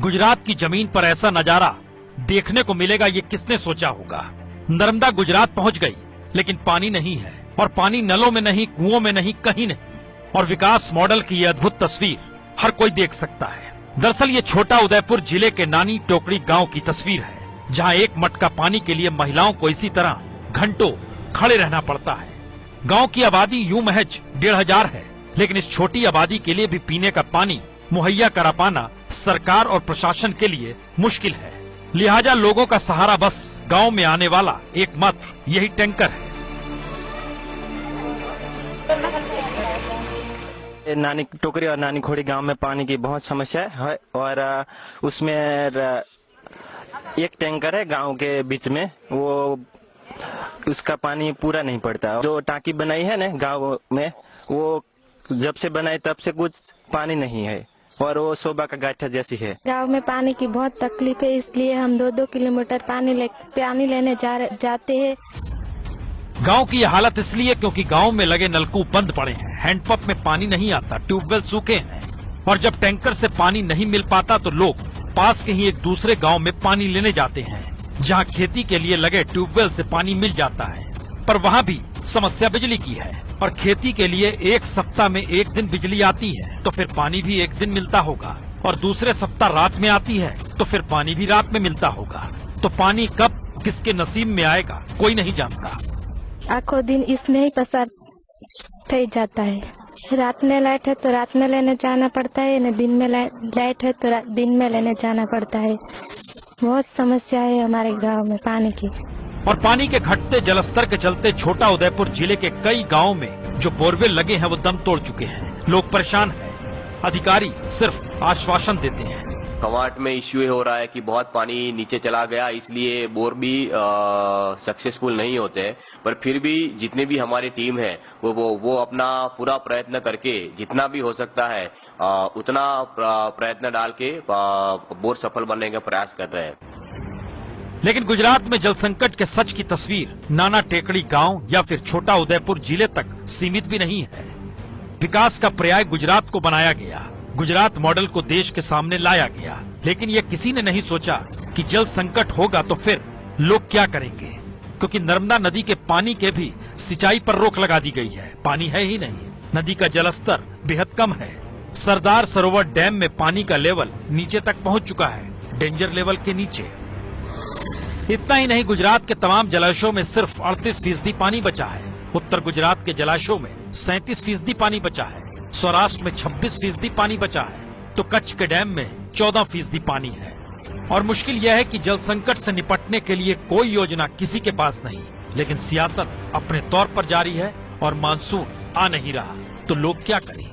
गुजरात की जमीन पर ऐसा नजारा देखने को मिलेगा, ये किसने सोचा होगा। नर्मदा गुजरात पहुंच गई, लेकिन पानी नहीं है, और पानी नलों में नहीं, कुओं में नहीं, कहीं नहीं। और विकास मॉडल की यह अद्भुत तस्वीर हर कोई देख सकता है। दरअसल ये छोटा उदयपुर जिले के नानी टोकरी गांव की तस्वीर है, जहां एक मटका पानी के लिए महिलाओं को इसी तरह घंटों खड़े रहना पड़ता है। गांव की आबादी यूं महज 1500 है, लेकिन इस छोटी आबादी के लिए भी पीने का पानी मुहैया करा पाना सरकार और प्रशासन के लिए मुश्किल है। लिहाजा लोगों का सहारा बस गांव में आने वाला एकमात्र यही टैंकर है। नानी टोकरी और नानी खोड़ी गांव में पानी की बहुत समस्या है, और उसमें एक टैंकर है गांव के बीच में, वो उसका पानी पूरा नहीं पड़ता। जो टांकी बनाई है ना गांव में, वो जब से बनाई तब से कुछ पानी नहीं है, और वो शोभा का गाठा जैसी है। गांव में पानी की बहुत तकलीफ है, इसलिए हम 2-2 किलोमीटर पानी लेने जाते हैं। गांव की यह हालत इसलिए क्योंकि गांव में लगे नलकूप बंद पड़े हैं, हैंडपंप में पानी नहीं आता, ट्यूबवेल सूखे हैं, और जब टैंकर से पानी नहीं मिल पाता तो लोग पास के ही एक दूसरे गांव में पानी लेने जाते हैं, जहां खेती के लिए लगे ट्यूबवेल से पानी मिल जाता है। पर वहां भी समस्या बिजली की है, और खेती के लिए एक सप्ताह में एक दिन बिजली आती है तो फिर पानी भी एक दिन मिलता होगा, और दूसरे सप्ताह रात में आती है तो फिर पानी भी रात में मिलता होगा। तो पानी कब किसके नसीब में आएगा कोई नहीं जानता। आखो दिन इसमें ही पसार थई जाता है। रात में लाइट है तो रात में लेने जाना पड़ता है, न दिन में लाइट है तो दिन में लेने जाना पड़ता है। बहुत समस्या है हमारे गांव में पानी की। और पानी के घटते जलस्तर के चलते छोटा उदयपुर जिले के कई गांवों में जो बोरवेल लगे हैं वो दम तोड़ चुके हैं। लोग परेशान हैं, अधिकारी सिर्फ आश्वासन देते हैं। कवाट में इश्यू हो रहा है कि बहुत पानी नीचे चला गया, इसलिए बोर भी सक्सेसफुल नहीं होते हैं। पर फिर भी जितने भी हमारी टीम है वो अपना पूरा प्रयत्न करके जितना भी हो सकता है उतना प्रयत्न डाल के बोर सफल बनने का प्रयास कर रहे हैं। लेकिन गुजरात में जल संकट के सच की तस्वीर नाना टेकड़ी गांव या फिर छोटा उदयपुर जिले तक सीमित भी नहीं है। विकास का पर्याय गुजरात को बनाया गया, गुजरात मॉडल को देश के सामने लाया गया, लेकिन यह किसी ने नहीं सोचा कि जल संकट होगा तो फिर लोग क्या करेंगे, क्योंकि नर्मदा नदी के पानी के भी सिंचाई पर रोक लगा दी गई है। पानी है ही नहीं, नदी का जलस्तर बेहद कम है। सरदार सरोवर डैम में पानी का लेवल नीचे तक पहुंच चुका है, डेंजर लेवल के नीचे। इतना ही नहीं, गुजरात के तमाम जलाशयों में सिर्फ 38% पानी बचा है। उत्तर गुजरात के जलाशयों में 37% पानी बचा है, सौराष्ट्र में 26% पानी बचा है, तो कच्छ के डैम में 14% पानी है। और मुश्किल यह है कि जल संकट से निपटने के लिए कोई योजना किसी के पास नहीं, लेकिन सियासत अपने तौर पर जारी है और मानसून आ नहीं रहा, तो लोग क्या करें।